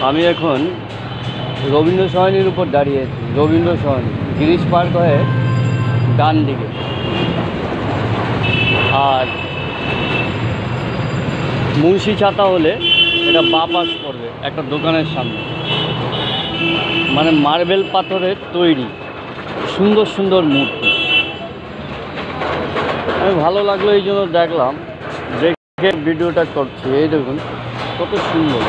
আমি এখন রবীন্দ্র সরণির উপর দাঁড়িয়ে আছি। রবীন্দ্র সরণি গিরিশ পার্ক হয়ে ডান দিকে, আর মুন্সি ছাতা হলে এটা বাঁ পাশ পড়বে একটা দোকানের সামনে। মানে মার্বেল পাথরের তৈরি সুন্দর সুন্দর মূর্তি। আমি ভালো লাগলো এই জন্য দেখলাম, দেখে ভিডিওটা করছি। এই দেখুন কত সুন্দর।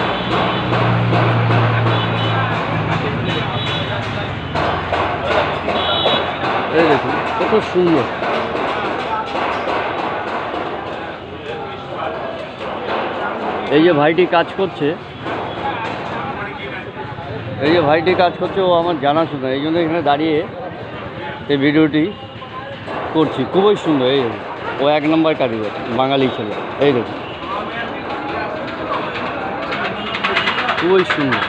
এই দেখুন কত সুন্দর। এই যে ভাইটি কাজ করছে, ও আমার জানাশোনা, এই জন্য এখানে দাঁড়িয়ে এই ভিডিওটি করছি। খুবই সুন্দর। এই দেখুন, ও 1 নম্বর কারিগর, বাঙালি ছেলে। এই দেখুন খুবই সুন্দর।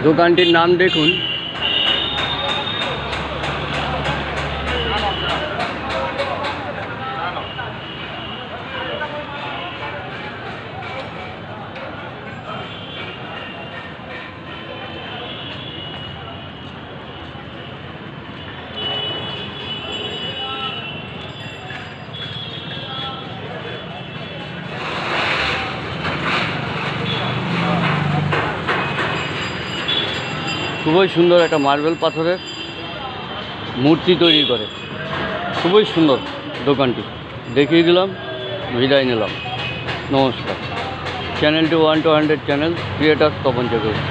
দোকানটির নাম দেখুন, খুবই সুন্দর একটা মার্বেল পাথরের মূর্তি তৈরি করে। খুবই সুন্দর দোকানটি। দেখিয়ে দিলাম, বিদায় নিলাম। নমস্কার। চ্যানেলটি 1 to 100 channel, creator Tapan Chakraborty.